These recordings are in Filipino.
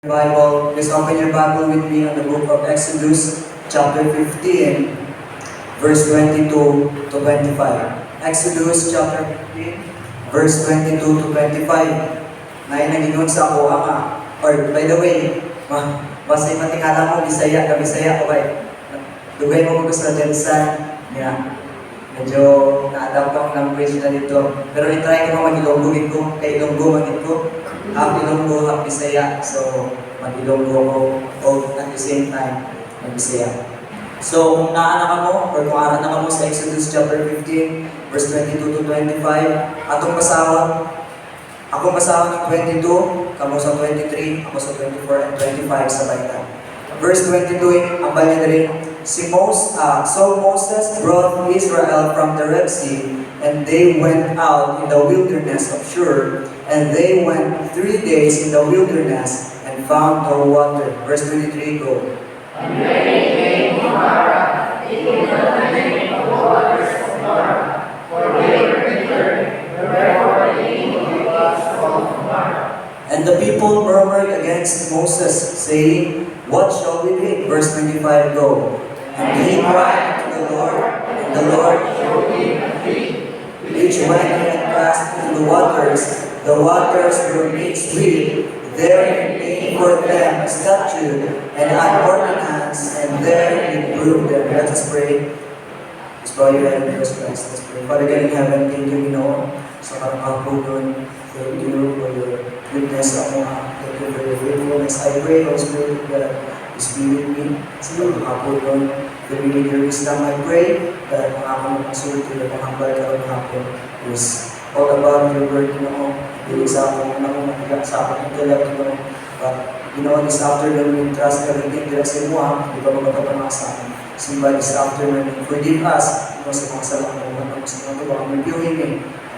Bible, please open your Bible with me on the book of Exodus, chapter 15, verse 22 to 25. Exodus chapter 15, verse 22 to 25. Na inagingon sa ako, ama. Or, by the way, basta matingala mo, Bisaya ko ba? Dugay mo ko sa Jensan. Yeah. Medyo na-adapt ang language na dito. Pero itry ko mag-ilonggo ko, kay Ilonggo magit ko. Half Ilonggo, half Bisaya. So, mag-Ilonggo ko both at the same time, mag-Bisaya. So, kung naanak mo, or kung anak mo sa Exodus chapter 15, verse 22 to 25, akong basahan ng 22, kamo sa 23, ako sa 24 and 25 sa baita. Verse 22, ang banya rin, So Moses brought Israel from the Red Sea, and they went out in the wilderness of Shur, and they went 3 days in the wilderness, and found no water. Verse 23, go. And when they came to Marah, it was the drink of the waters of Marah, for they were bitter, therefore the name of the was called Marah. And the people murmured against Moses, saying, What shall we drink? Verse 25, go. And he cried unto the Lord, and the Lord showed him a tree, which when he had passed through the waters were made sweet. There he made for them a statute and an ordinance, and there he proved them. Let us pray. Let's bow your head in Christ. Let's pray. Father God in heaven, thank you, Ginoo, sa karapagpugon. Thank you for your goodness, Thank you for your faithfulness. I pray, Holy Spirit, that you be with me sa karapagpugon. That we need your wisdom. I pray that ang aming pagsulti at ang hambal karoon hapon is all about your word, Ginoo. Hindi sa akong matiyak sa akong intellect, Ginoo. But, Ginoo, this afternoon, we trust everything dila sa imo, hindi pa magkapamang sa akin. Simba this afternoon, forgive us, Ginoo, sa mga salang mo sa mga ito, ang reviewing me,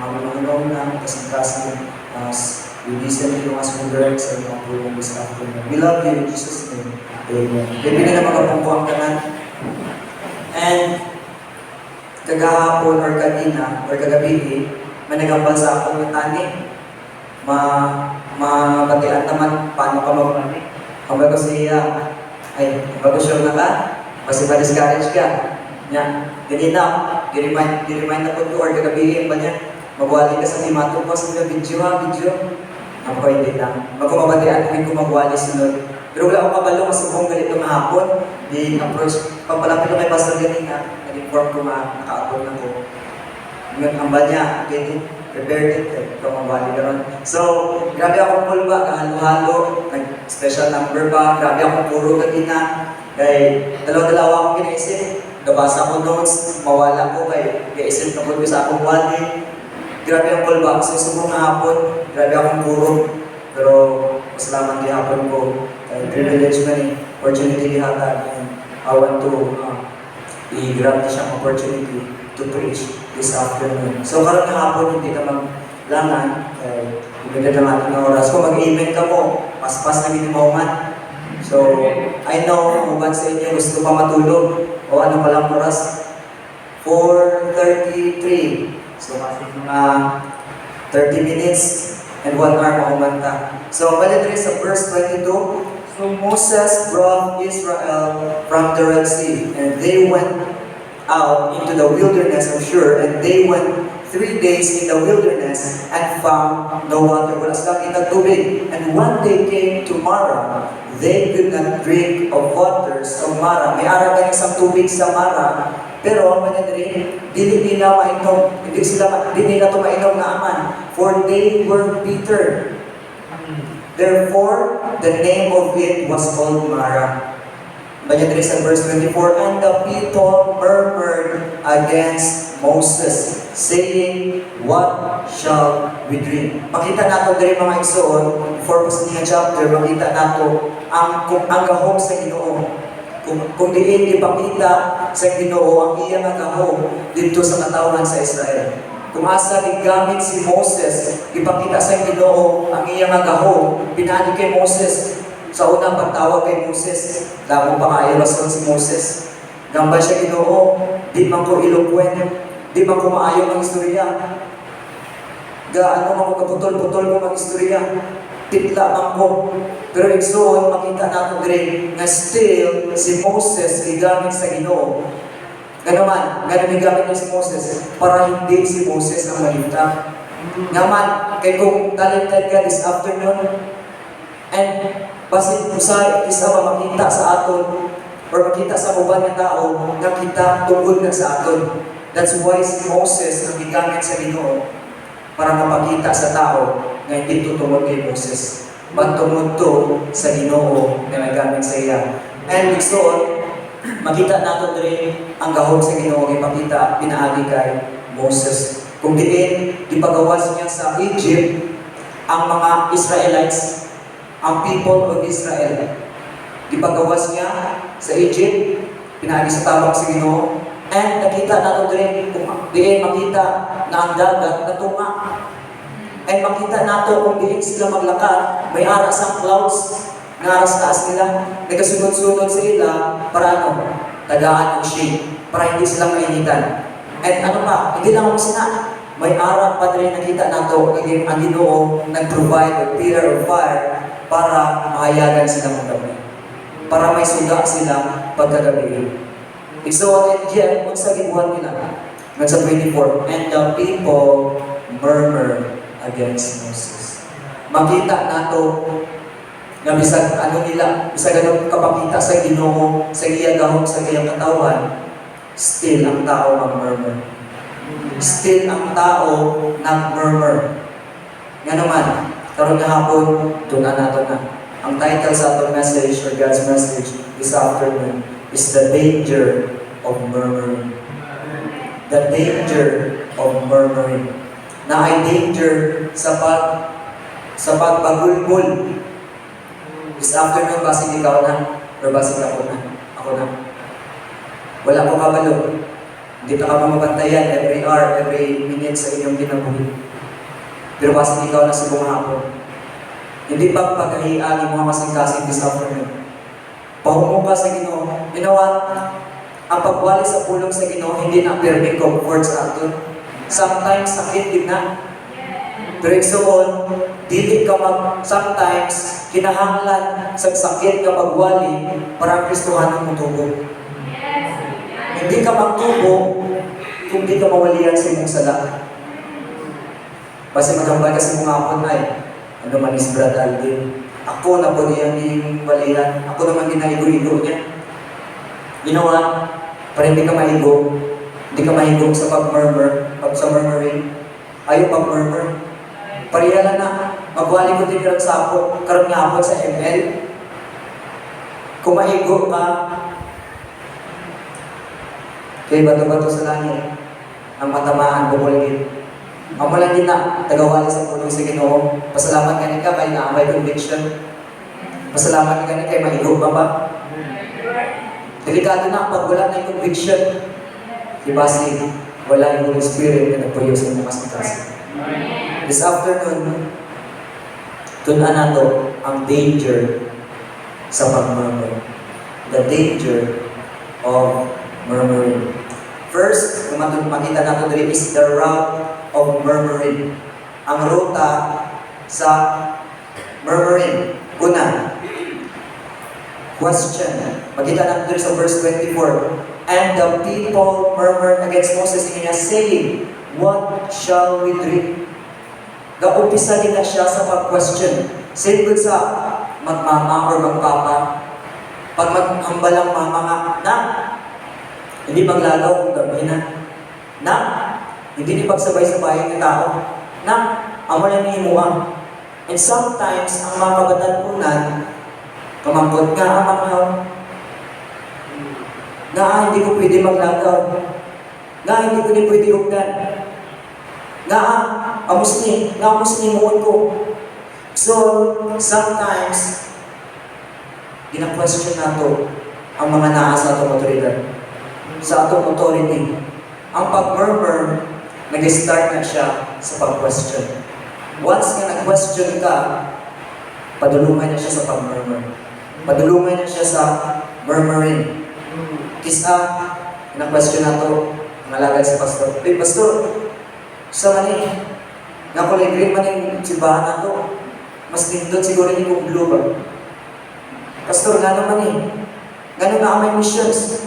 ang mga na, kasing as we listen to you as we direct sa mga pulong this afternoon. We love you in Jesus' name. Amen. Bibili na magkapungko ang kanan. And kagahapon or kanina or kagabi, managambal sa akong yung tani. Mabatian naman paano ka magmani. Ang bago siya, bago sure na ka, kasi ma-discourage ka. Yan. Ganina, di-remind na po ko or kagabi ba niya, magwali ka sa timato ko sa video. Ang pwede lang. Magkumabatian kung magwali sunod. Pero wala akong kabalo kasi kung ganito mahapon, di-approach. Pagpalapit ko kay Pastor ganina, nag-inform ko naka-upload na ko. Ang ba niya, prepared it, pamabali ka ron. So, grabe akong pulba, kahalo-halo, nag-special number pa, grabe akong puro ganina. Kaya dalawa-dalawa akong ginaisip, nabasa ko notes, mawala ko kay isip na ko sa akong wali. Grabe ang pulba, kasi subong na hapon, grabe akong puro. Pero, pasalamat di hapon ko. Privilege man opportunity hatag, and I want to i-grab na siyang opportunity to preach this afternoon. So karon na hapon hindi ka maglangan, ibigay na natin ng oras. Kung mag-email ka mo, paspas na minimuman. So I know kung ba sa inyo gusto pa matulog o ano pa lang oras, 4:33. So kasi mga 30 minutes and 1 hour makumanta. So balik rin sa verse 22. So Moses brought Israel from the Red Sea, and they went out into the wilderness of Shur, and they went 3 days in the wilderness and found no water. Wala silang kitang tubig. And when they came to Marah, they could not drink of waters of Marah. May araw ka isang tubig sa Marah, pero ang manadiri, hindi nila mainom, hindi nila ito mainom na aman, for they were bitter. Therefore, the name of it was called Marah. Banyan sa verse 24, and the people murmured against Moses, saying, What shall we drink? Makita nato diri mga igsoon, for niya chapter, makita nato ang gahom sa Ginoo. Kung diin ipakita sa Ginoo ang iyang gahom dito sa katawhan sa Israel. Kung asa gigamit si Moses, ipakita sa Ginoo ang iyang gahom, pinali kay Moses. Sa unang pagtawag kay Moses, damo pa kayo rason si Moses. Gambal siya Ginoo, di man ko eloquent, di man ko maayo ng istorya. Gaano man ko kaputol-putol mo mag istorya. titla man ko. Pero igsoon, makita nato diri nga still si Moses gigamit sa Ginoo. Ganaman, gamit niya si Moses para hindi si Moses ang maligtas. Naman, kay kung talented ka this afternoon, and basit usay, isa ba makita sa aton, or makita sa uban nga tao, nga kita tungkol na sa aton. That's why si Moses ang gigamit sa Ginoo para mapakita sa tao nga hindi tutungod kay Moses, but tungod to sa Ginoo na nagamit sa iya. And igsoon, makita nato diri ang gahom sa Ginoo ipakita pinaagi kay Moses. Kung diin ipagawas niya sa Egypt ang mga Israelites, ang people of Israel. Ipagawas niya sa Egypt, pinaagi sa tabang sa Ginoo. And nakita nato diri kung diin makita na ang dagat natunga. And makita nato kung diin sila maglakad, may aras ang clouds. Naras taas nila, nagkasunod-sunod sila para tagaan ng shade, para hindi sila mainitan. At ano pa, hindi lang ako sina, may araw pa rin nakita nato, naging ang Ginoo nag-provide a pillar of fire para mahayagan sila ng gabi. Para may suga sila pagkagabi. So, and yet, kung sa gibuhan nila, nasa 24, and the people murmur against Moses. Makita nato na bisag ano nila, bisag ano kapakita sa Ginoo, sa iya gahom, sa iyang katawan, still ang tao mag-murmur. Still ang tao nag-murmur. Nga naman, karon nga hapon, tunan nato na. Ang title sa atong message or God's message this afternoon is the danger of murmuring. The danger of murmuring. Na ay danger sa pagbagulbul. This afternoon, basig ikaw na, or basig ako na. Ako na. Wala ko kabalo. Hindi na ka mamabantayan every hour, every minute sa inyong kinabuhi. Pero basig ikaw na sa buong hapon. Hindi pa pagkahian yung mga kasing-kasing this afternoon. Pahumo ka sa Ginoo. You know what? Ang pagwali sa pulong sa Ginoo, hindi na perfect comfort sa aton. Sometimes, sakit din na. Pero igsoon, dili ka sometimes, kinahanglan sa sakit ka pagwali para ang Kristohanon mo tubo. Hindi ka magtubo kung di ka mawalian sa imong sala. Basta magambay kasi mga hapon ay, ano man is Brad Alvin. Ako na po niyang walian. Ako naman ginaigo-igo niya. Ginawa, para hindi ka maigo. Hindi ka maigo sa pag-murmur, sa murmuring. Ayaw pag-murmur. Pariyalan na, magwali ko din karang sapo, karang ngapon sa ML. Kung maigo ka, kay bato-bato sa langit, ang matamaan, bumulgin. Mamulan din na, tagawali sa pulong sa Ginoo. Pasalamat ka ka kay na may conviction. Pasalamat ka kay maigo pa ba? Delikado na pag wala na yung conviction. Diba wala yung Holy Spirit na nagpuyo sa mga kasing-kasing. This afternoon, tunan nato ang danger sa pag-murmur. The danger of murmuring. First, kung makita nato dito is the route of murmuring. Ang ruta sa murmuring. Una, question. Makita nato dito sa verse 24. And the people murmured against Moses niya saying, what shall we drink? Ga-umpisa din na siya sa pag-question. Simple sa magmama or magpapa. Pag maghambalang mama nga, na, hindi maglalaw kung gabi na, hindi ni pagsabay-sabayin ng tao, na, amo lang ni Himuang. And sometimes, ang mga kabatanunan, pamangkot nga ang mga na hindi ko pwede maglagaw, na hindi ko din pwede ugdan, na amos ni muon ko. So, sometimes, gina-question nato ang mga naa sa atong otoridad, sa atong authority. Ang pag-murmur, nag-start na siya sa pag-question. Once nga nag-question ka, padulungan na siya sa pag-murmur. Padulungan na siya sa murmuring. Kisa, na-question na to, ang alagad sa pastor. Hey, pastor, sa mani, nakuligrin man yung simbahan na to. Mas nindot siguro ni kong blue ba? Pastor, nga naman eh. Nga na may missions.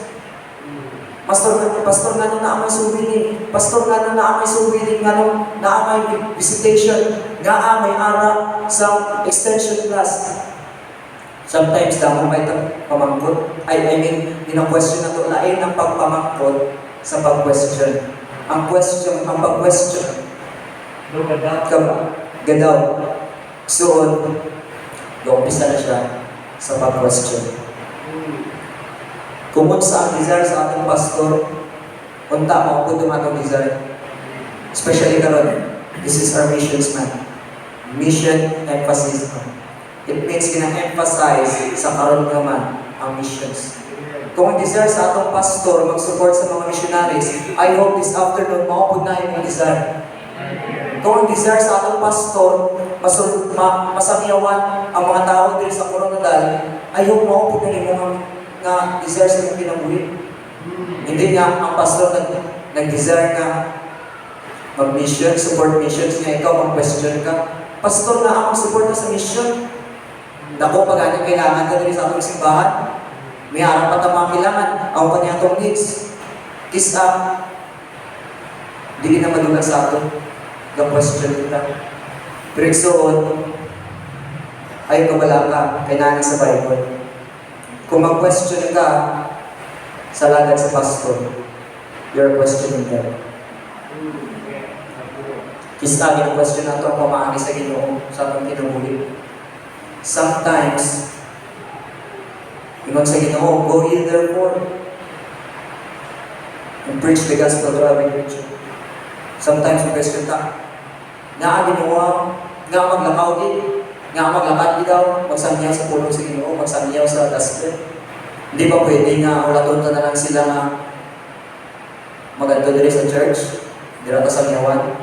Pastor, nga na may suwiling. Pastor, nga na may suwiling. Nga na may visitation. Nga may ara sa extension class. Sometimes, damo may pamangkot. I mean, question na to. Lain ang pagpamangkot sa pag-question. Ang pag-question. Gadaw. So, umpisa na siya sa pag-question. Kung sa ang desire sa ating pastor, unta mo kung atong desire. Especially karon, this is our missions man. Mission emphasis. It means kina-emphasize sa karon naman ang missions. Kung ang desire sa atong pastor mag-support sa mga missionaries, I hope this afternoon maupod na yung desire. Kung ang desire sa atong pastor masangyawan ang mga tao din sa Coronadal, I hope maupod na yung mga na desire sa mga kinabuhi. Hindi nga ang pastor nag-desire nga mag-mission, support missions, nga ikaw mag-question ka. Pastor na ang support sa mission. Dako pag ano kailangan ka din sa atong simbahan. May harap pa mga kailangan. Ang pa niya itong needs. Kiss up. Hindi na madulang sa ato. Ga-question kita. Pero iksoon, ayaw ka wala ka, kailangan sa Bible. Kung mag-question ka sa lagad sa pastor, you're questioning them. Kista, question na ito ang pamaani sa Ginoo sa atong kinabuhi. Sometimes, ingon sa Ginoo, go ye therefore and preach the gospel to every creature. Sometimes, question ta, nga Ginoo, nga maglakaw din, nga maglakad di daw, magsangyaw sa pulong sa Ginoo, magsangyaw sa gospel. Hindi ba pwede nga ulatunta na lang sila nga magadto diri sa church, dira ta sangyawan?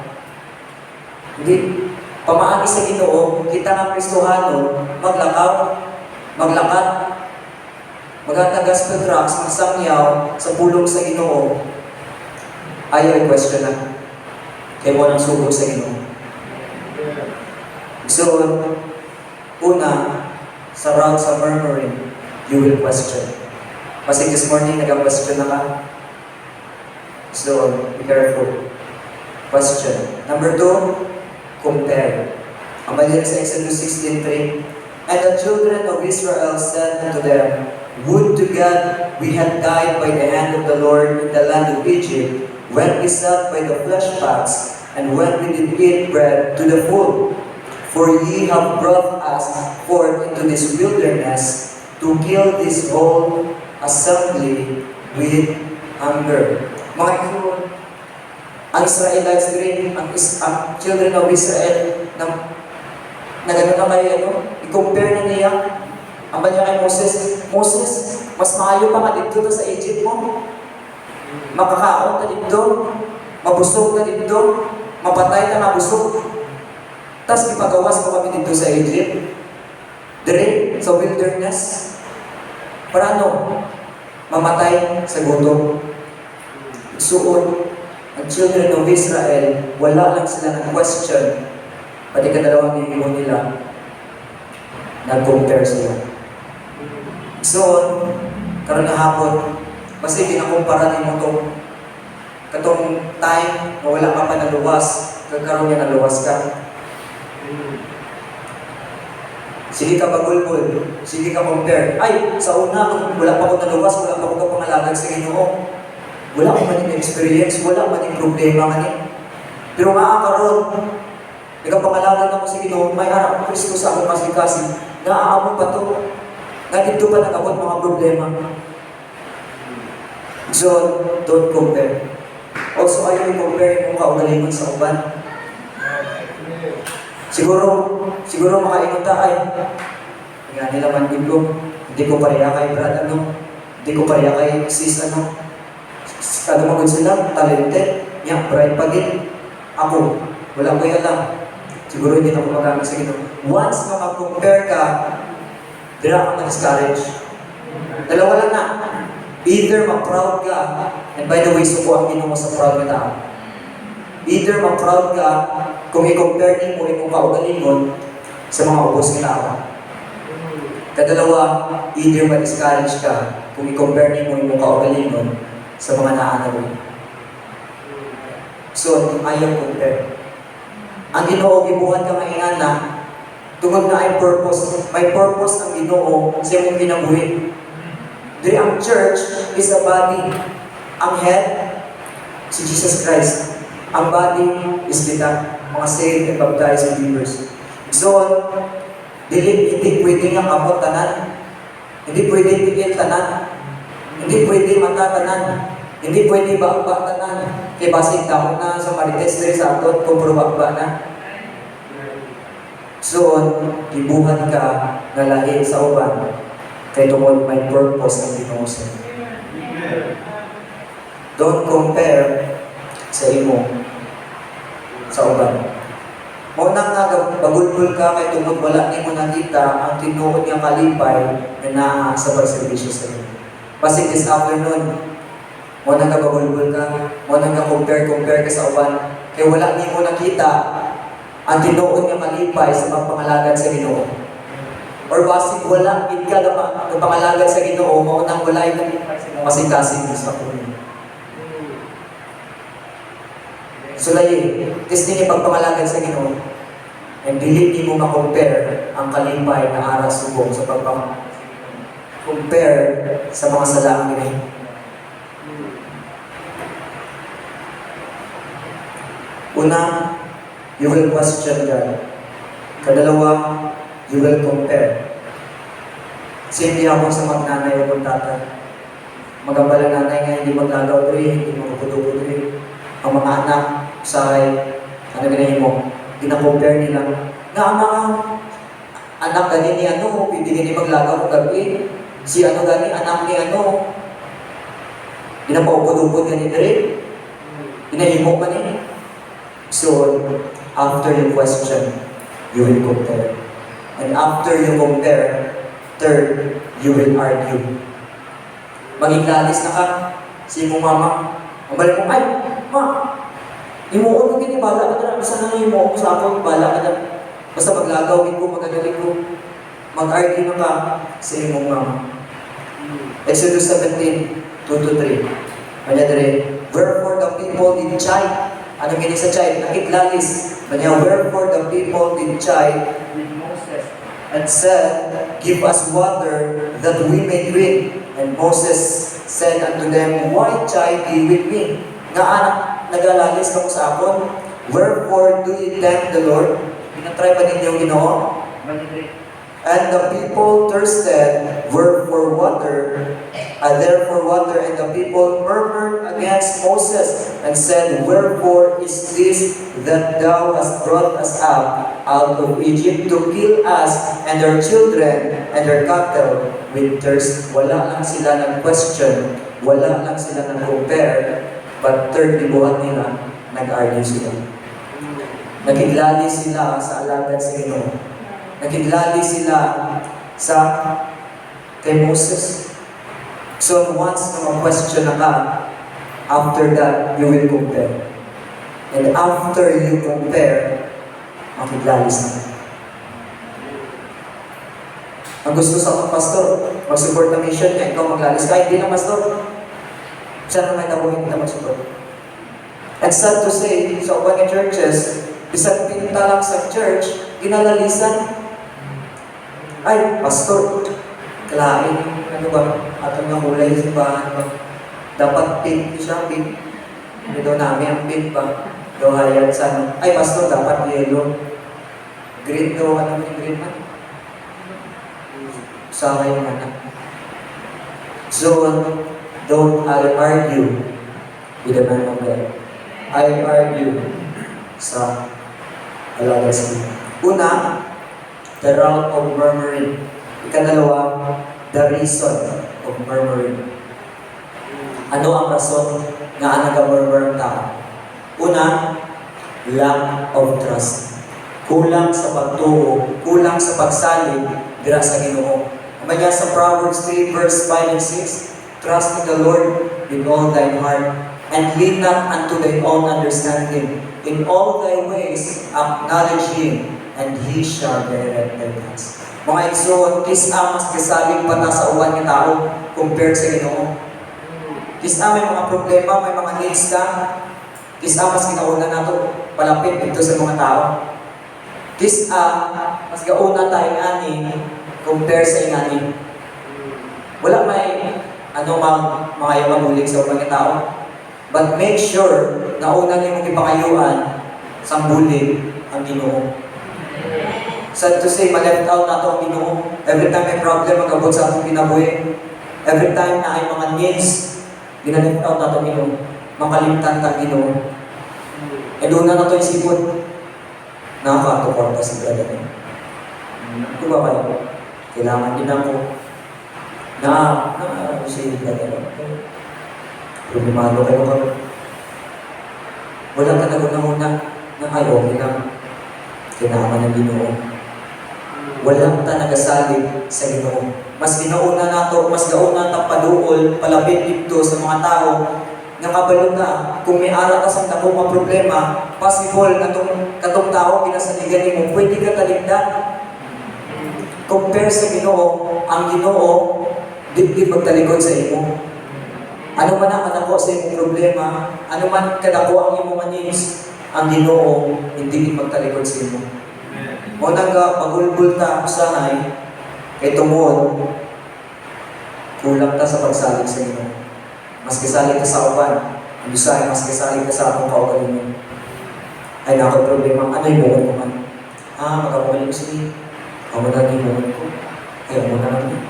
Hindi. Pamaagi sa Ginoo, kita nga Kristohano, maglakaw, maglakad, maganda gospel tracts, magsangyaw sa pulong sa Ginoo. Ayaw i-question na. Kaya mo nang subok sa Ginoo. So, una, sa route sa murmuring, you will question. Kasi this morning, nag-question na ka. So, be careful. Question. Number 2, compare. Ang balik sa Exodus 16:3, and the children of Israel said unto them, would to God we had died by the hand of the Lord in the land of Egypt, when we sat by the flesh pots, and when we did eat bread to the full. For ye have brought us forth into this wilderness to kill this whole assembly with hunger. Mga ito, ang Israelites rin, ang children of Israel, na gano'n na kayo, i-compare na niya, ang ba niya kay Moses, Moses, mas maayo pa ka dito sa Egypt mo. Makakaon ka dito, mabusog ka dito, mapatay ka na busog. Tapos ipagawas mo kami dito sa Egypt. Dire, sa wilderness. Para ano? Mamatay sa gutom. Suot, ang children of Israel, wala lang sila ng question. Pati kadalawang nilimo nila, nag-compare sila. Suot, karon na hapon, basta kinakumpara ni mo katong time na wala ka pa naluwas, kagkaroon niya naluwas ka. Sige ka bagulbul, sige ka compare. Ay, sa una, wala pa ko naluwas, wala pa ko kapangalagan sa Ginoo. Wala ko maning experience, wala maning problema maning. Pero karon, nagapangalagan ako sa Ginoo, may harap ko Kristo sa akong kasikasin. Naaamon pa to. Nga dito pa nag-abot mga problema. So, don't compare. Also, ayaw i-compare yung kaugalingon sa uban. Siguro makaingon ta ay nga nila man dito, hindi ko pareha kay Brad hindi ko pareha kay sis magod sila, talented, niya, bright pa din. Ako, wala ko alam. Siguro hindi na ako magamit sa Ginoo. Once na mag-compare ka, dira ka ma-discourage. Dalawa lang na. Either ma-proud ka, and by the way, suko ang Ginoo sa proud na tao. Either ma-proud ka, kung i-compare mo imong kaugalingon, sa mga ubos ng tao. Kadalawa, either ma-discourage ka kung i-compare mo yung kaugalingon sa mga naanawin. So, ayaw compare. Ang Ginoo gibuhat ka maingana, tungod na ay purpose. May purpose ang Ginoo sa imong kinabuhi. Diri ang church is a body. Ang head, si Jesus Christ. Ang body is kita, mga saved and baptized believers. So, hindi pwede nga kamot tanan. Hindi pwede tigil tanan. Hindi pwede mata tanan. Hindi pwede ba tanan. Kaya basig tao na sa marites diri sa aton kung puro ba na. So, gibuhat ka na lahi sa uban kay tungod may purpose ang Ginoo sa iyo. Don't compare sa imo sa uban. Unang bagulbul ka kay tungod wala nimo nakita ang tinuod nga kalipay na naa sa pagserbisyo sa iyo. Basig this afternoon, mo nang bagulbul ka, mo nang compare ka sa uban, kay wala nimo nakita ang tinuod nga kalipay sa pagpangalagad sa Ginoo. Or basig wala gid ka na pangalagad sa Ginoo, mo nang wala yung kalipay sa imong kasing-kasing sa kuno. So lahi, kasi ni pagpangalagad sa Ginoo, and dili mo ma-compare ang kalipay na aras subong sa compare sa mga salaang ginahimo. Una, you will question God. Kadalawa, you will compare. Hindi ako sa magnanay o tatay. Magambala nanay nga hindi maglagaw diri, hindi magpudugo diri. Ang mga anak sa ano ganahin mo, gina-compare nila. Nga ang mga anak gani ni ano, pwede gani maglagaw ng gabi. Si ano gani, anak ni ano, ginapaupod-upod gani diri. Ginahimo man ni. So, after you question, you will compare. And after you compare, third, you will argue. Magiglalis na ka sa imong mama. Ang balik mo, ay, ma, imuon mo gini, bala ka na. Basta na imuon mo sa ako, bala ka na. Basta maglagawin ko, magagaling ko. Mag-argue na ka sa imong mama. Exodus 17, 2-3. Kanya dire, wherefore the people did chide. Ano gini sa chide? Nakitlalis. Kanya, wherefore the people did chide with Moses and said, give us water that we may drink. And Moses said unto them, why chide ye with me? Nga anak, nagalalis ka mo sa akon? Wherefore do ye tempt the Lord? Pinatry pa ninyo Ginoo? And the people thirsted, therefore water, and the people murmured against Moses, and said, wherefore is this that thou hast brought us up out of Egypt to kill us and our children and our cattle with thirst? Wala lang sila nag-question, wala lang sila nag-compare, but third, dibuhat nila, nag-argue sila. Nakiglali sila sa alagad sa Ginoo. Nakiglali sila sa kay Moses. So once na ma-question na ka, after that, you will compare. And after you compare, makiglali sila. Ang gusto sa akong pastor, mag-support na mission niya, ikaw maglalis ka, hindi na pastor. Siya na may tabuhin na mag-support. And sad to say, sa ubang churches, isang pinta lang sa church, ginalalisan. Ay, pastor, kalain, ano ba, atong nahulay sa bahan ba? Dapat pink siya, pink. Hindi daw namin ang pink ba? Daw hayat sa ano. Ay, pastor, dapat yellow. Green daw, ano yung green man? Sama yung anak. So, don't argue with the man of God. I argue sa alaga sa Ginoo. Una, the route of murmuring. Ikadalawa, the reason of murmuring. Ano ang rason nga naga-murmur ang tao? Una, lack of trust. Kulang sa pagtuo, kulang sa pagsalig dira sa Ginoo. Amaya sa Proverbs 3 verse 5 and 6, trust in the Lord with all thine heart, and lean not unto thine own understanding. In all thy ways acknowledge Him, and he shall direct their paths. Mga igsoon, kisa mas kasaling pata sa uwan ng tao compared sa Ginoo. Kisa may mga problema, may mga needs ka, kisa mas kinauna nato palapit dito sa mga tao. Kisa mas gauna tayo ngani compare sa ingani. Wala may mga magulig sa mga tao. But make sure na una niyong ipakayuan sa bulig ang Ginoo. Sad to say, ma-left out na ito ang Ginoo. Every time may problem, magabot sa atong kinabuhi. Every time na ay mga needs, ginaleft out na ito ang Ginoo. Makalimtan ka Ginoo. E doon na ito isipon. Nakakatukorta si brother niya. Ito ba kayo? Kailangan din ako na si brother niya. Problemado kayo ka. Wala ka na na ayaw lang. Kailangan ng Ginoo. Walang ta nagasalig sa Ginoo. Mas ginauna nato, mas gauna ta paduol, palapit dito sa mga tao nga kabalo na kung may ara ka sa dakong mga problema, possible na katong tao pinasaligan nimo, pwede ka taligdan. Compare sa Ginoo, ang Ginoo di magtalikod sa imo. Ano man ang kadako sa imong problema, ano man kadako ang imong needs, ang Ginoo hindi magtalikod sa imo. O nangga magulbul ta usahay kay tungod kulang ta sa pagsalig sa Ginoo. Mas kasalig ka sa uban, ang usahay mas kasalig ka sa atong kaugalingon. Ay nako problema, ano yung buwan ko man? Magkakumalig ko sige. Ako na yung buwan ko. Ay ako na lang.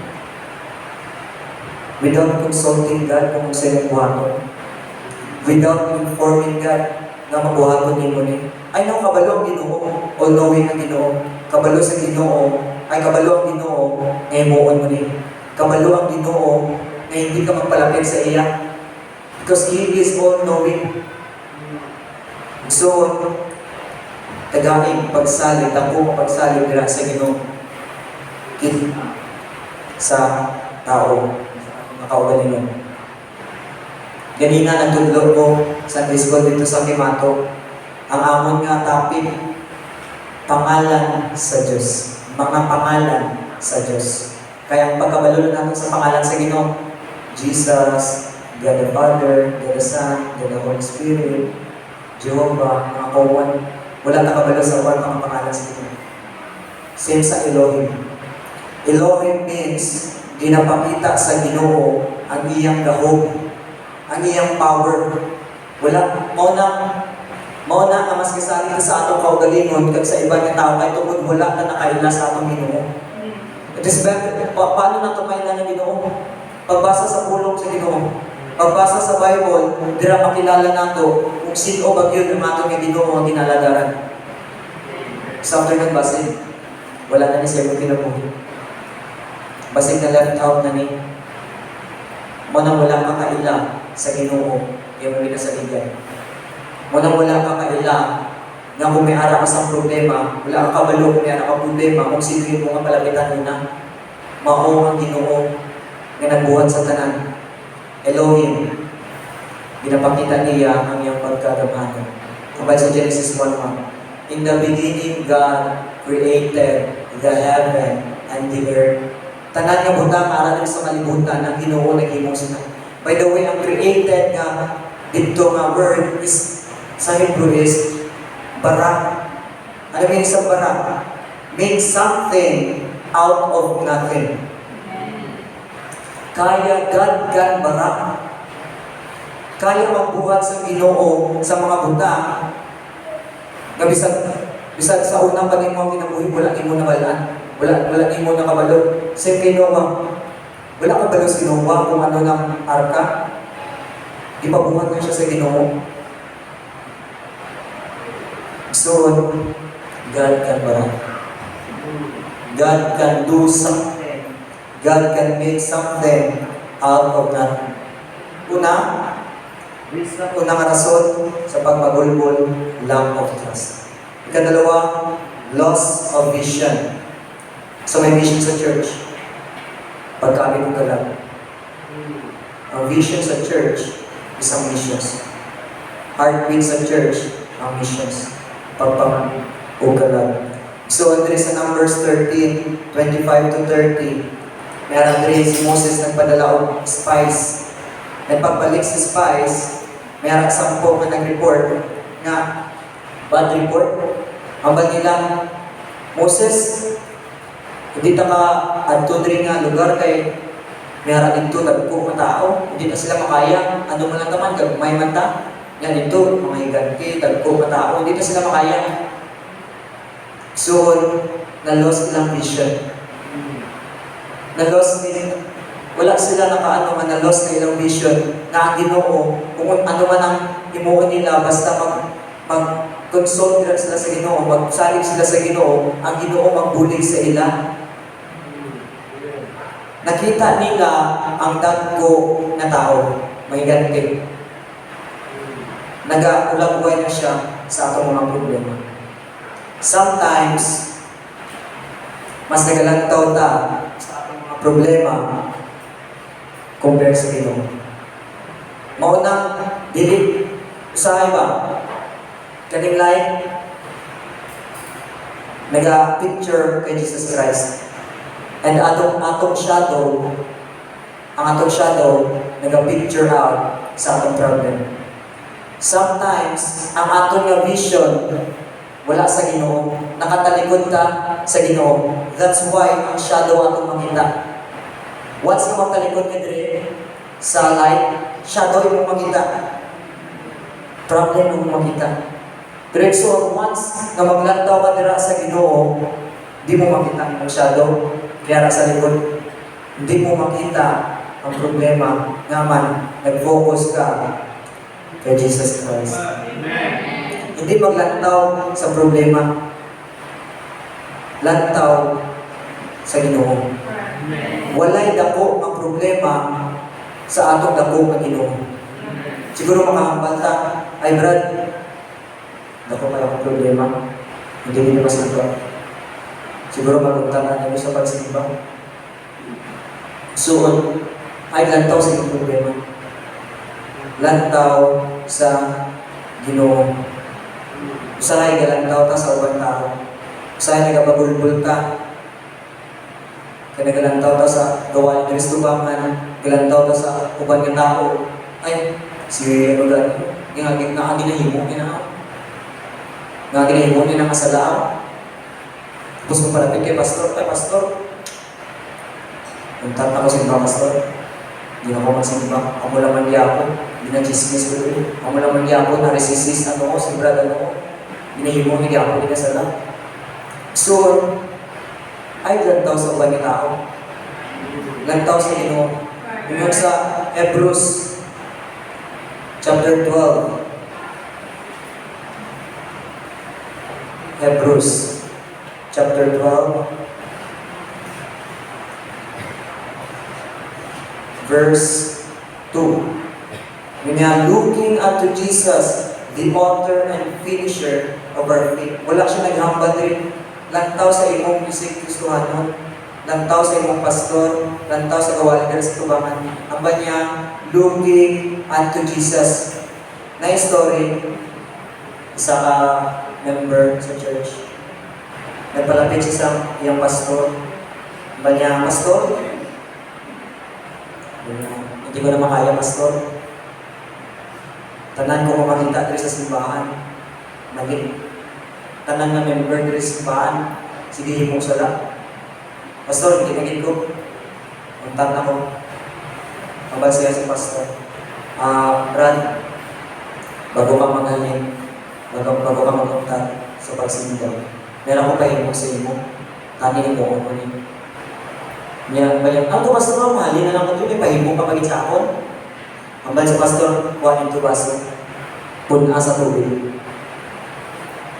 Without consulting God kung sa iyong buhaton. Without informing God na mabuhaton din mo ni. Ay no, kabalo ang Ginoo. All-knowing ang Ginoo. Kabalo sa Ginoo. Ay kabalo ang Ginoo na imuon mo ni. Kabalo ang Ginoo na hindi ka magpalapit sa iya. Because He is all-knowing. So, tagaing pagsalig, ako pagsalig nila sa Ginoo. Sa tao. Nakaugalingon. Ganina nagtudlo ko sa Discord dito sa Kimato. Ang amon nga topic, pangalan sa Diyos. Mga pangalan sa Diyos. Kaya ang pagkabalo natin sa pangalan sa Ginoo, Jesus, God the Father, God the Son, God the Holy Spirit, Jehovah, mga kawan, wala nakabalo sa mga pangalan sa Ginoo. Same sa Elohim. Elohim means ginapakita sa Ginoo ang iyang gahog, ang iyang power. Wala, mao na ang mas kasali sa atong kaugalingon kag sa iba nga tao kay tungod wala na nakaila sa atong Ginoo. It is better, paano na tumayla ng Ginoo? Pagbasa sa pulong sa Ginoo, pagbasa sa Bible, dira makilala nato kung sino ba gyud ang atong Ginoo ang ginaladaran. Sa ato nagbasa, wala na ni siya kinabuhi. Basig na left out na ni. Muna wala ka kaila sa Ginoo, kaya mo binasaligan. Muna wala ka kaila na kung may ara ka sa problema, wala kang kabalo kung may ara ka problema, kung sino yung mga palapitan mo na, mao ang Ginoo na nagbuhat sa tanan. Elohim, ginapakita niya ang iyang pagkagamahan. Kabay sa Genesis 1:1, in the beginning, God created the heaven and the earth. Tanan nga buta para din sa kalibutan ang Ginoo naghimo sila. By the way, ang created nga dito nga word is sa Hebrew is bara. Ano mean sa bara? Make something out of nothing. Kaya God kan bara. Kaya magbuhat sa Ginoo sa mga buta. Nga bisag sa unang panimong kinabuhi wala nimo nabalaan. Wala nimo nakabalo. Same kay Noah. Wala ka balo si Noah kung ano ng arka. Ipabuhat na siya sa Ginoo. So, God can bara. God can do something. God can make something out of nothing. Unang rason sa pagmagulbol, lack of trust. Ikadalawa, loss of vision. So may vision sa church. Pagkabit ko lang. Ang vision sa church, isang missions. Heartbeat sa church, ang missions. Pagpang-ugalan. So, there sa Numbers 13, 25 to 30, meron din si Moses nagpadala og spies. At pagbalik sa spies, meron 10 na nag-report nga bad report. Ang ba nila, Moses, hindi ta ka adto diri nga lugar kay meron dito nagko nga tao, hindi na sila makaya. Ano man lang taman kag may mata. Yan dito, mga higanti, dagko nga tao, hindi na sila makaya. So, na-lost ilang vision. Na-lost din, wala sila nakaano nga na-lost na ilang vision na ang Ginoo, kung ano man ang imuon nila, basta mag-consult sila sa Ginoo, magsalig sila sa Ginoo, ang Ginoo magbulig sa ila. Nakita nila ang dagko na tao, may ganti. Nag-ulagway na siya sa atong mga problema. Sometimes, mas nagalantaw ta sa atong mga problema compare sa Ginoo. Maunang dili usahay ba? Kaning light naga-picture kay Jesus Christ. And atong shadow, ang atong shadow naga-picture out sa atong problem. Sometimes, ang atong nga vision wala sa Ginoo, nakatalikod ta sa Ginoo. That's why ang shadow atong makita. Once nga magtalikod ka dire sa light, shadow yung makita. Problem yung makita. Pero so, once nga maglantaw ka dira sa Ginoo, di mo makita ang shadow. Kaya sa likod, hindi mo makita ang problema nga man nag-focus ka kay Jesus Christ. Hindi maglantaw sa problema. Lantaw sa Ginoo. Walay dako ang problema sa atong dako nga Ginoo. Siguro makahambal ta, ay Brad, dako kayo ang problema. Hindi mo masagot. Siguro magpuntahan niyo sa pagsimba. So, ay lantaw sa iyong problema. Lantaw sa Ginoo. Usahay galantaw ta sa ubang tao. Usahay nagababulbul ta. Kaya nagalantaw ta sa gawain ng Kristubangan. Galantaw ta sa ubang ng tao. Ay, si Rogan, nga ginahimo niya nga ginahimo niya ng kasalaan. Tapos kung palapit kay Pastor, ay Pastor, punta ako sa iba, Pastor. Hindi ako magsimba. Ako lang magyapon. Hindi na chismis ko rin. Ako lang magyapon. Naresisis ano ko. Si Brad ano ko. Ginahimo niya gyapon. Hindi na sala. So, ay lantaw sa ubang ng tao. Lantaw sa Ginoo. Yung sa Hebrews chapter 12. Hebrews chapter 12. Verse 2. We are looking unto Jesus, the author and finisher of our faith. Wala siya naghambal rin. Lantaw sa imong bisig Kristohanon. Lantaw sa imong pastor. Lantaw sa gawain ng Kristobangan. Ang ba niya, looking unto Jesus. Na story, isa ka member sa church. Nagpalapit siya sa iyang pastor. Ang ba niya, Pastor, hindi ko na makaya, Pastor. Tanan ko makita dito sa simbahan. Naging tanan na member dito sa simbahan. Sige, himong sala. Pastor, hindi naging ko. Ang tanda ko. Mabal siya si Pastor. Brad, bago ka magaling, bago ka mag-untad sa pagsimba, meron ko kayo mo sa imo. Tanin mo ko mo. Niya, bayan, ang Pastor, mahalin na lang ito, may pahimong ka pagit sa akon. Ang bayan sa Pastor, kuha into baso, puna sa tubig.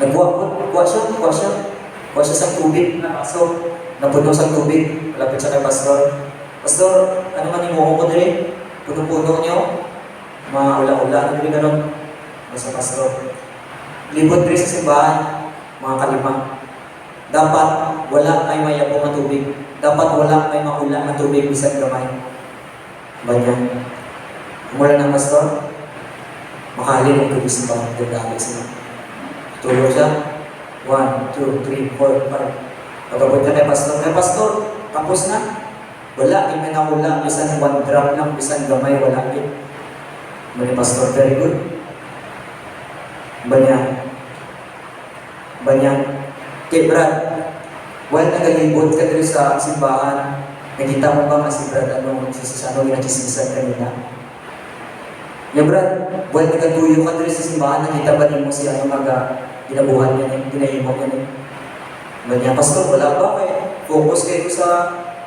Kuha siya sa tubig na baso, napuno sa tubig, malapit siya kay Pastor. Pastor, ano man yung muho ko diri? Puno-puno niyo, maula-ula, ano diri ganon? Sa Pastor. Libot diri sa simbahan, mga kalima. Dapat wala ay mayabong na tubig. Dapat wala ay maula na tubig bisan gamay. Banyan. Mula ng Pastor, makalin ang tubig sa bawang. Gagawin sila. Tulog siya. 1, 2, 3, 4, 5. Pagkabot ka kay pastor, tapos na. Wala, may naula, bisan 1 drop lang, bisan gamay, wala din. Mani pastor, very good. Banyan. Kay Brad, while nagalibot ka dito sa simbahan, nakita mo ba nga si Brad ginachismisan kanina? Ya Brad, while nagatuyo ka dito sa simbahan, nakita ba din mo si ginabuhan niya niya, ginahimok niya niya? Banyan, pastor, wala ba kayo? Focus kayo sa,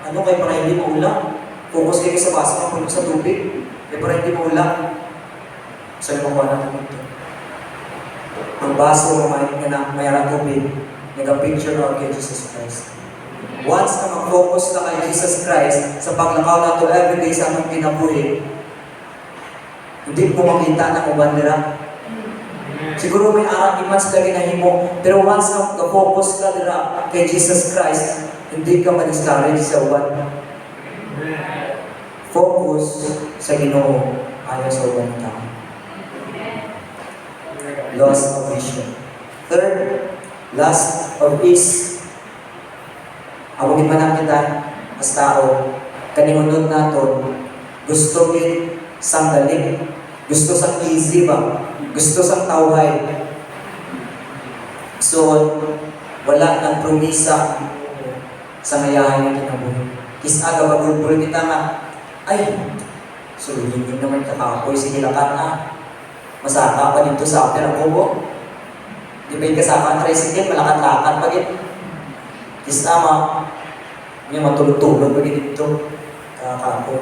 kaya para hindi maulang. Focus kayo sa baso, mapuno sa tubig. Kaya para hindi maulang. Saan mo ba natin ito? Ang baso na mayroong tubig, nag-picture of kay Jesus Christ. Once na mag-focus ka kay Jesus Christ sa paglakaw na ito everyday sa among kinabuhi, hindi mo makita ng uban nila. Siguro may iman sila ginahimo, pero once na mag-focus ka nila kay Jesus Christ, hindi ka ma-discourage sa uban. Focus sa Ginoo ayaw sa uban ng tao. Loss of vision. Third, last of ease. Awagin man ang kita, as tao, kanimunod nato, gusto gid sang dali, gusto sang easy ba, gusto sang tawhay. So, wala nang promisa sa ngayahay ng kinabuhi. Kisa gabagulbul kita nga, ay, suluhin din naman kakapoy, sige lakat na. Masaka pa dito sa after ang kubo. Di ba yung kasama ang tricycle, malakat-lakat pa git. Kisama, may matulog-tulog pa dito. Kakapoy.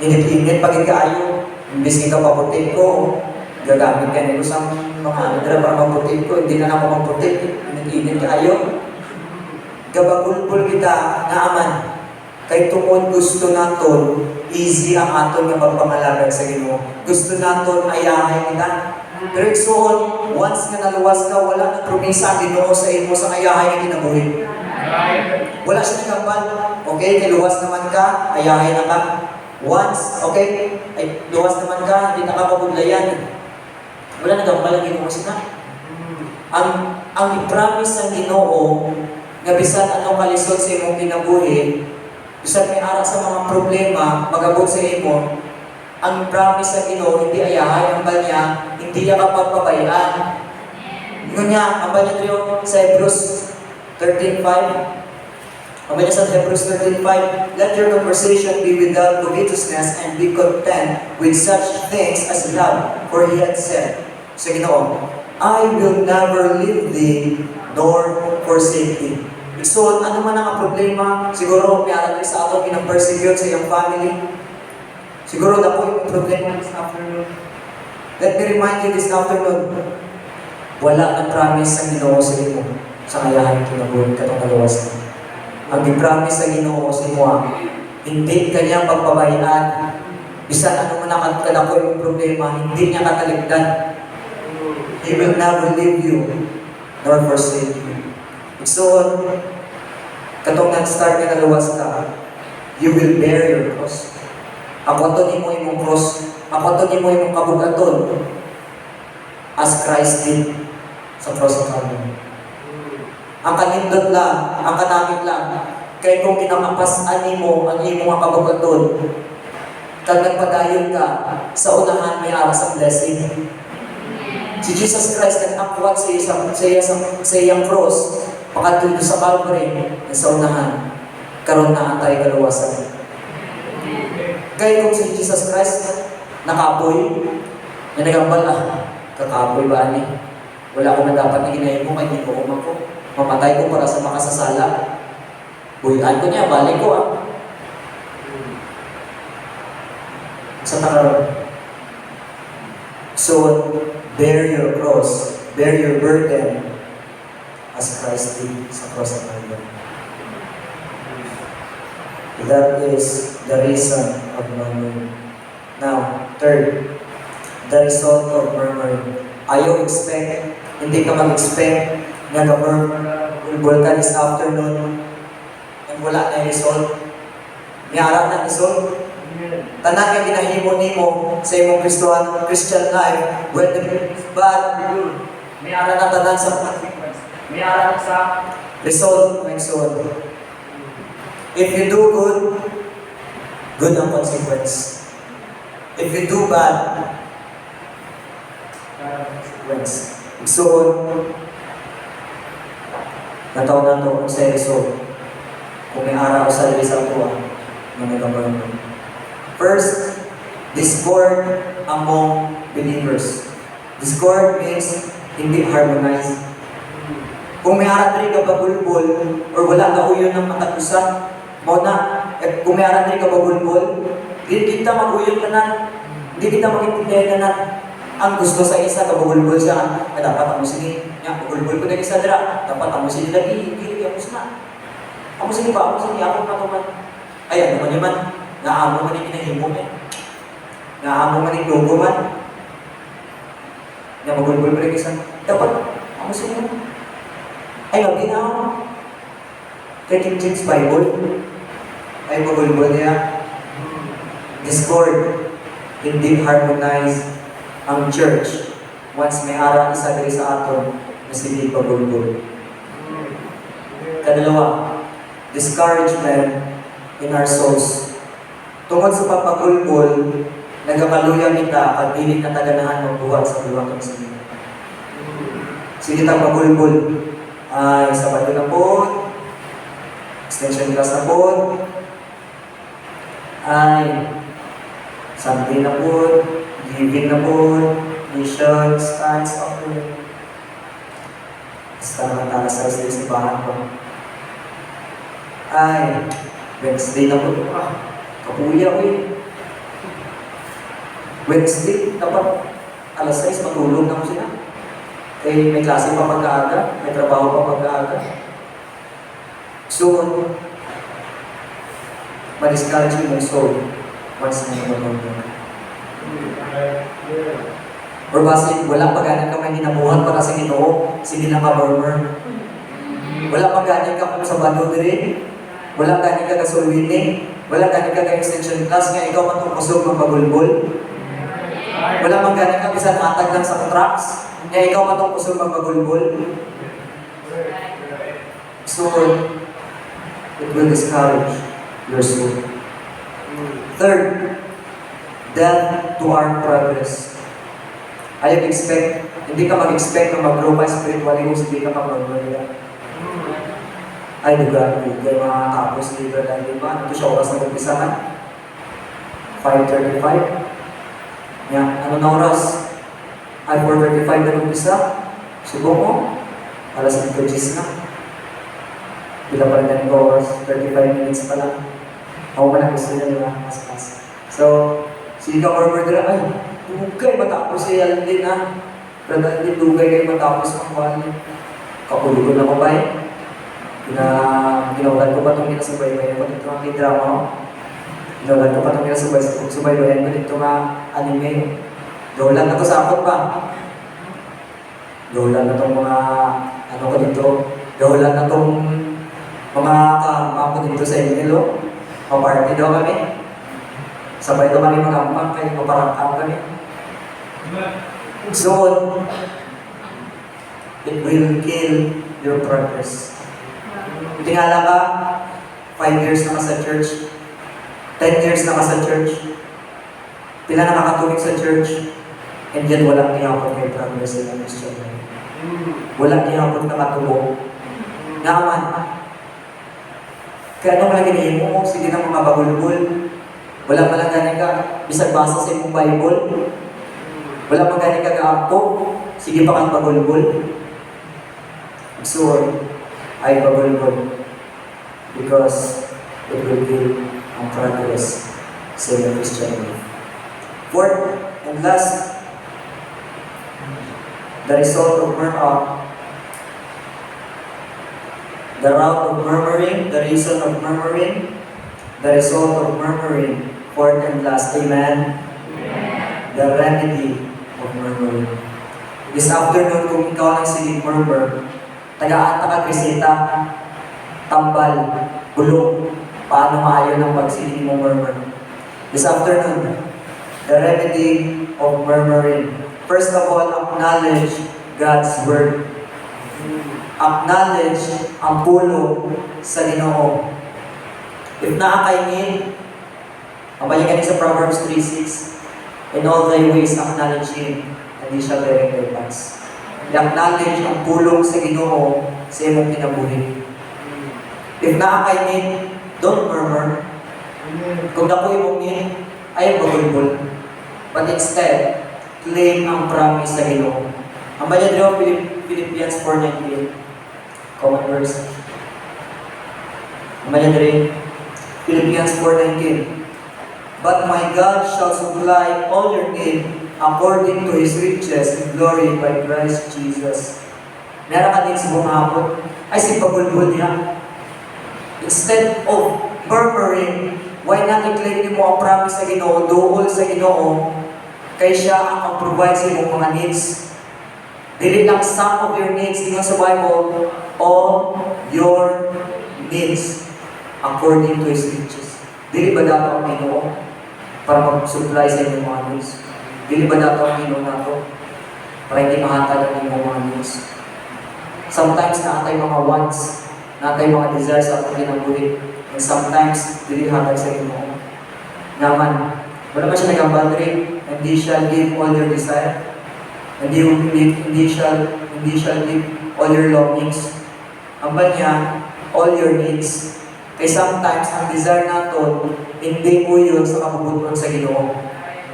Init-init pa git kaayo. Imbis ka paputik ko, gagamit ka nito sa mga andra para maputik ko, hindi na ako maputik. Init-init kaayo. Gabagulbul kita na aman. Kay tungod gusto naton, easy ang aton nga pagpamalagad sa Ginoo. Gusto naton ayahay kita. Pero igsuon, once nga naluwas ka, wala na promisa ang Ginoo sa imo sa ayahay nga kinabuhi. Wala siya nagambal. Okay, kay luwas naman ka, ayahay na ka. Once, okay, ay luwas naman ka, hindi na ka pabudlayan. Wala nagambal ang Ginoo sina. Ang i-promise ng Ginoo nga bisan anong kalisod sa imong kinabuhi, bisan may ara sa mga problema, magabot sa imo, ang promise sa Ginoo, hindi ayahay ang banya, hindi niya kapagpabayaan. Ngunya, ang banya ito sa Hebrews 13:5. Ang banya sa Hebrews 13:5, let your conversation be without covetousness and be content with such things as love, for He had said, sa Ginoo, I will never leave thee nor forsake thee. So, ano man ang problema, siguro may alam sa ato pinag-persecute sa iyong family. Siguro na po yung problema this afternoon. Let me remind you this afternoon, wala ang promise ang Ginoo sa imo sa kayahan kinabuhi katong kaluwasan. Ang i-promise sa Ginoo sa imo, hindi kanyang pagpabayaan. Bisan ano man ang kadako yung problema, hindi niya kataligdan. He will never leave you nor forsake you. So, katong nag-start ka naluwas ka, you will bear your cross. Ako to ni mo imong cross, ako to ni mo imong kabugaton, as Christ did sa cross of Calvary. Ang kanindot lang, ang kanamit lang, kaya kung kinakapasan ni mo ang imong kabugaton, kag nagpadayon ka, sa unahan may aras ang blessing. Si Jesus Christ nag-akwat sa iyang cross, pakatulog sa Calvary, sa unahan, karon na atay kaluwasan. Kaya kung si Jesus Christ nakapoy, na nagambal, kakapoy ba ani? Wala ko na dapat na ginahin mo, kaya hindi ko umang ko. Mamatay ko para sa makasasala. Buyan ko niya, balik ko Sa takaroon. So, bear your cross, bear your burden, as Christ did sa cross of Calvary. That is the reason of murmuring. Now, third, the result of murmuring. Ayaw expect, hindi ka mag-expect na nag-murmur ka this afternoon and wala na yung result. May harap na result. Tanan nga ginahimo nimo sa imong Christian life, whether it's bad, may harap na tanan sa consequence. May aral sa result ng igsoon. If you do good, good ang consequence. If you do bad, consequence. Igsoon, nataon na ito kung sa result. Kung may araw sa isang tuwa, na nagkabayan mo. First, discord among believers. Discord means hindi harmonize. Kung may aratri ka bagulbol or wala ka uyon ng matagusan, mo na, kung may aratri ka bagulbol, hindi kita mag-uyon ka na, hindi kita mag-intindihan ka na. Ang gusto sa isa, kabagulbol siya, dapat ang musini. Nga, bagulbol ko na isa dira, dapat ang musini lagi, hindi ang musina. Ang musini ba? Ang musini, ako na tuman. Ayan, naman naman, naamo man yung pinahimo mo. Naamo man yung logo man. Nga, bagulbol ko na isa. Dapat, ang musini mo. Ay, mag-inaw. Kay King James Bible, ay bagulbol niya. Discord, hindi harmonize ang church once may araw isa diri sa aton na hindi pagulbol. Kadalawa, discouragement in our souls. Tungkol sa pagpagulbol, nagkakaluya kita at pilit na taganahan magbuhat sa buwan ng sinila. Sige tang pagulbol ay Sabado na po, extension class na po, ay Sunday na po, giving na po, mission, stands, offering. Basta naman tala sa simbahan ko. Ay, Wednesday na po. Kapuya ko eh. Wednesday, dapat alas 6, matulog na ko sila. Eh, may klase pa pagkaaga, may trabaho pa pagkaaga. So, ma-discourage yung soul once na matulog. Or basi, wala pa ganang ka may hinabuhan para sa Ginoo, sige lang ka murmur. Wala pa ganang ka kung sa bando dire, wala ganang ka kasulwini, wala ganang ka ka-extension class, nga ikaw matungkusog magpagulbol. Wala pang ganang ka bisan atag lang sa contracts, nga ikaw matungkusog magpagulbol. So, it will discourage your soul. Third, death to our progress. Hindi ka mag-expect na mag-grow pa spiritually kung hindi ka mag-grow. Ay, duga, mga tapos ni Brother Lima, ito siya oras na mag-isahan. 5:35. Yan, ano na oras? Ay, 4:35 na mag-isa. Subok mo, alas 5 na. Pila pa rin na ito oras, 35 minutes pa lang. Ako pa lang gusto niya, di ba? Mas. So, sige ka murmur dira, ay, dugay matapos si Alvin ha. Brother Alvin, dugay kayo matapos ang wali. Kapuli ko na ko ba eh. Ginawalan ko pa itong kinasubay-bayan ko dito ang drama ko. Ginawalan ko pa itong kinasubay-bayan ko dito nga anime. Gawlan na ito sa akot pa. Gawlan na itong mga ano ko dito. Gawlan na itong mga kahampa ko dito sa Emilo. Paparty daw kami. Sabay daw kami mag-ampang kayo, maparangkang kami. So, it will kill your progress. Tingala ka, 5 years na ka sa church, 10 years na ka sa church, pila nakakatuloy sa church, and yet walang niyapot kay progress in the Christian life. Walang niyapot na katubo. Naman, kaya anong lagi niyo mo, sige na mga bagulbul, wala pa lang ganing ka, bisag basa sa imong Bible. Wala pa ganing ka gaampo, sige pa kang bagulbul. So, ay bagulbul. Because it will kill ang progress sa iyong Christian life. Fourth and last, the result of the route of murmuring, the reason of murmuring, the result of murmuring. Fourth and last, amen? The remedy of murmuring. This afternoon, kung ikaw ang siling murmur, tagaan ka krisita, tambal, bulong, paano maayon ang pagsiling mo murmur. This afternoon, the remedy of murmuring. First of all, acknowledge God's word. acknowledge ang pulong sa Ginoo. If naa kay need, mabayagan sa Proverbs 3:6, in all thy ways acknowledge Him, and He shall direct thy paths. I-acknowledge ang pulong sa Ginoo sa imong kinabuhi. If naa kay need, don't murmur. Kung dako imong need, ayaw bagulbol. But instead, claim ang promise sa Ginoo. Ang bayan dito, Philippians 4:19. Common verse. Ang bayan dito, Philippians 4:19. But my God shall supply all your need according to His riches in glory by Christ Jesus. Meron ka din sa buong hapon, ay si pagulbul niya. Instead of murmuring, why not i-claim mo ang promise sa Ginoo, duol sa Ginoo, kay siya ang mag-provide sa iyong mga needs. Dili lang some of your needs, tingnan sa Bible, all your needs according to His riches. Dili ba dapat ang Ginoo para mag-supply sa inyong mga needs? Dili ba dapat ang Ginoo nato para hindi mahatag ang inyong mga needs? Sometimes naatay mga wants, naatay mga desires sa ating kinabuhi, and sometimes dili hatag sa Ginoo. Naman, wala ba siya nag-boundary, and He shall give all your desire, and He shall give all your longings. Ang ba niya, all your needs. Kaya sometimes, ang desire natin, hindi po yun sa kabubuton sa Ginoo.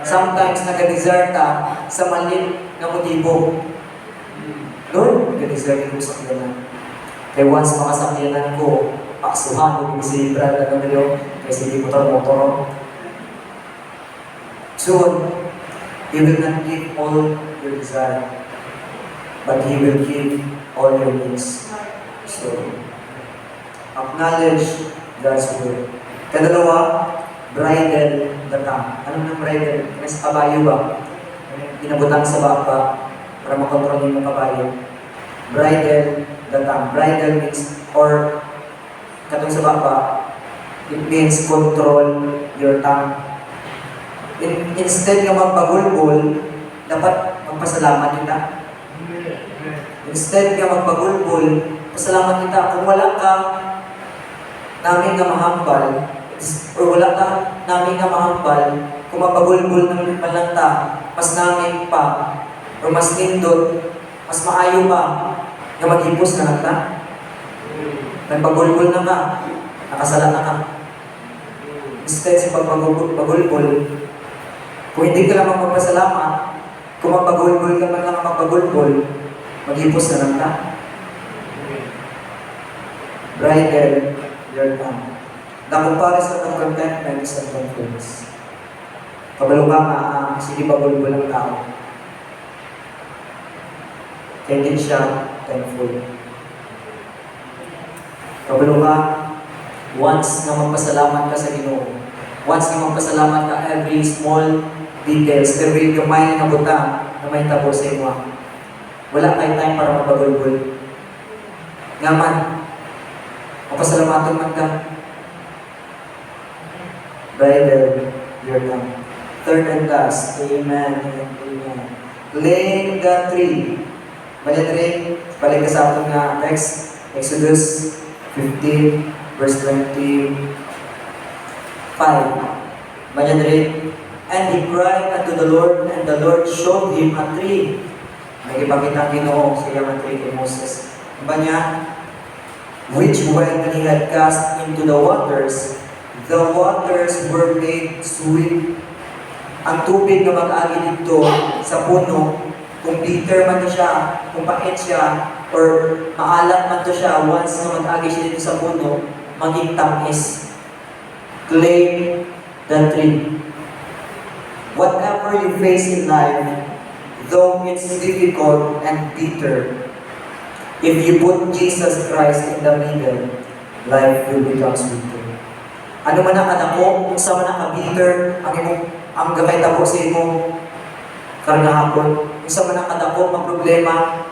Sometimes, nag-desire ka sa maliit na motibo. Lord, nag-desire ko sa kanya. Kaya once makasakyanan ko, paksuhan ko si Brad na nyo, kasi hindi motor-motor. Soon, He will not give all your desire, but He will give all your needs. So, acknowledge God's word. Kadalawa, bridle the tongue. Ano ng bridle? Mas kabayo ba? Pinabutang sa baka para makontrol yung kabayo. Bridle the tongue. Bridle means, or katong sa baka, it means control your tongue. Instead nga magpagulbol, dapat magpasalamat kita. Instead nga magpagulbol, pasalamat kita. Kung wala ka namin nga mahambal, or wala ka namin nga mahambal, kung mapagulbol ng malanta, mas namin pa, or mas nindot, mas maayo pa, nga maghipos na nagta. Nagpagulbol na ka, nakasala na ka. Instead sa pagpagulbol, kung hindi ka lang magpasalamat, kung mapagulbol ka man lang magpagulbol, maghipos na lang ka. Bridle your tongue. The comparison of contentment is unthankfulness. Kabalo ka sige pagulbol ang tao. Kaya hindi siya thankful. Kabalo ka, once na magpasalamat ka sa Ginoo, once na magpasalamat ka every small details, every gamay na buta na may tabo sa iyo. Wala kayo time para magpagulbol. Ngaman, mapasalamatan man ka. Bridle your tongue. Third and last, amen and amen. Laying the tree. Balik rin, balik ka sa ating text, Exodus 15, verse 25. Balik rin, and he cried unto the Lord, and the Lord showed him a tree. Nagipakita ang Ginoo sa iyang tree kay Moses. Ba niya, which when he had cast into the waters were made sweet. Ang tubig na mag-agi dito sa puno, kung bitter man to siya, kung pait siya, or maalat man to siya, once na mag-agi siya dito sa puno, maging tamis. Claim the tree. Whatever you face in life, though it's difficult and bitter, if you put Jesus Christ in the middle, life will become sweeter. Ano man ang kanako, kung sa man ang bitter, ang gamay tabo sa imong karnahapon, kung sa man ang kanako, ang problema,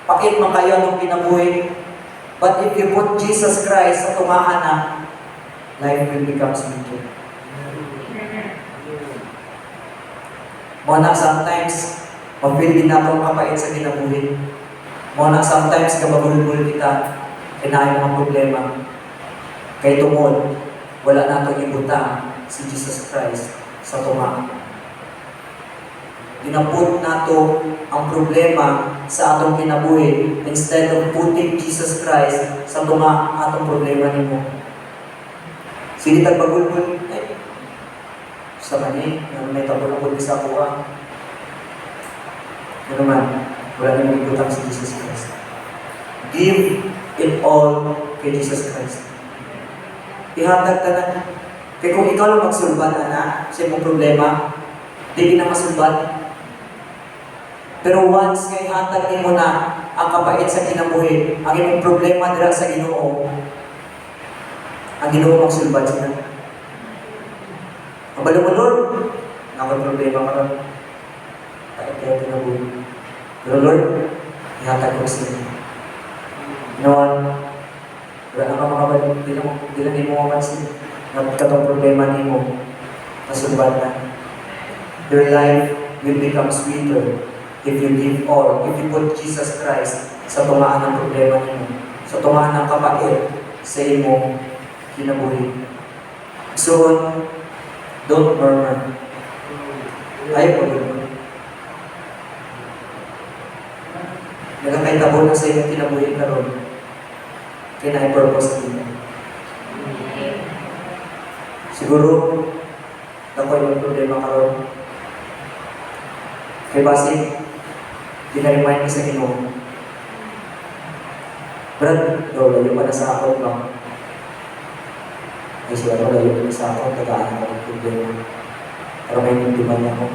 pakit man kayo anong kinabuhi. But if you put Jesus Christ sa tumaan na, life will become sweeter. Mga sometimes, mapil din natin kapait sa kinabuhi. Mga na sometimes kababulbul kita, kinain mga problema. Kay tungod, wala na itong ibutang si Jesus Christ sa tuma. Ginaput nato ang problema sa atong kinabuhi instead of putting Jesus Christ sa tuma atong problema nimo. Sige tagbagulbul, sa mani, may tabon ako sa kuha. Ano man, wala nang ibutang si Jesus Christ. Give it all kay Jesus Christ. Ihatag ka na. Kaya kung ikaw lang magsulban, anak, sa imong problema, di na masulban. Pero once nga ihatag mo na ang kapait sa kinabuhi, ang imong problema dira sa Ginoo, ang Ginoo magsulban sila. Ang balo mo, Lord, nakapag problema ka ron. Kahit kaya kinabuhi. Pero Lord, ihatag ko sila. Noon, wala na ka makabalik, di lang mo mapansin. Nagkatong problema ni mo, nasulban na. Your life will become sweeter if you give all, if you put Jesus Christ sa tumaan ng problema niyo, sa tumaan ng kapait sa imong kinabuhi. So, don't murmur. Ayaw po yun. Nagkakaitabo na sa iyong kinabuhi karon. Kaya na-purpose din. Siguro, ako yung problema karon. Kaya basi, dinarimayin ko sa Ginoo. Brad, layo pa na sa ako ba? Ay siya, layo pa na sa ako, tagaan ako ng problema. Pero may nindiman niya ako.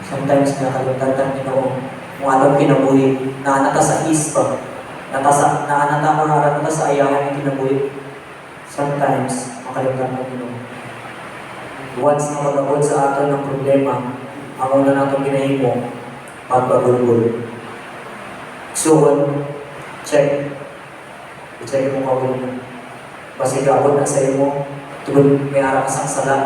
Sometimes nakalimutan Ginoo, kung atong kinabuhi, naanata sa ispa, naanata or naanata sa ayahan ng kinabuhi. Sometimes, makalimutan ng Ginoo. Once na mag-abot sa aton ng problema, ang una natin pinahimo, pagbagulgul. So, check. I-check mo kung ano. Basta gabot na sa iyo, tulad may harap kasang sala.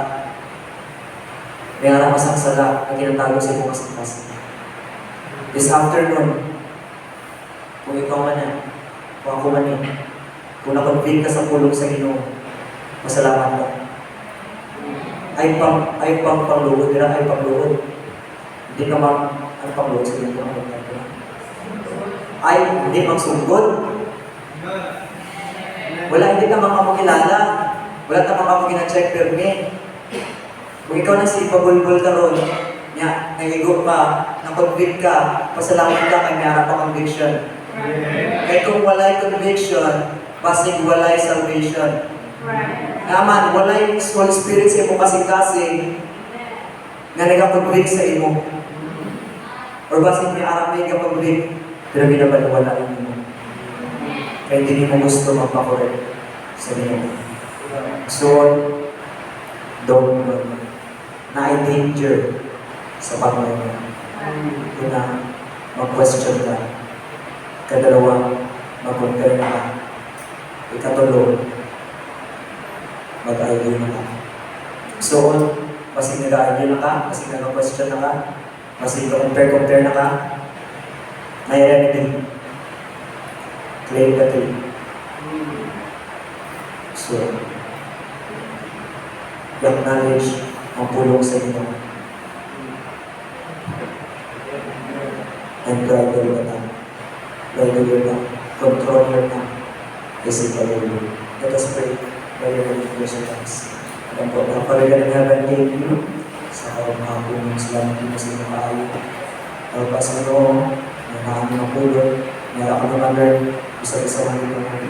May harap kasang sala na ginatago sa iyo kasangkas. This afternoon, kung ikaw man yan, kung ako man yan, kung nakonflict ka sa pulong sa Ginoo, masalamat ka. Ay pangluhod, ay pangluhod. Hindi ka ang pangluhod sa Ginoo. Ay, hindi magsugod. Wala, hindi ka makakilala. Wala ka makakina-check permit. Kung ikaw na si pabulbul ka ron, nahigo ka, na-convict ka, pasalamat ka kay may harap ang conviction. Kaya kung walay conviction, basig walay salvation. Naman, walay Holy Spirit sa imo kasing-kasing na nag-convict sa imo. Or basig may harap may nag-convict, pero binabaliwala mo. Kaya hindi mo gusto magpakorek sa Ginoo. So, don't na-danger sa pagmamahal. Una, mag-question ka. Kadalawa, mag-compare na ka. Ikatulo, mag-argue na ka. So, masig nag-argue na ka, masig nag-question na ka, masig compare na ka, may remedy. Claim ka to. So, acknowledge ang pulong sa inyo. And bridle your tongue. Bridle your tongue. Control your tongue. Physical will. Let us pray. By your Holy Spirit. Alam po, naparigan ng heaven thank you sa mga pulong sila ng sa inyo kaayo. Pagpas mo, na namin ang pulong, nara ka naman rin, isa-isa lang ito.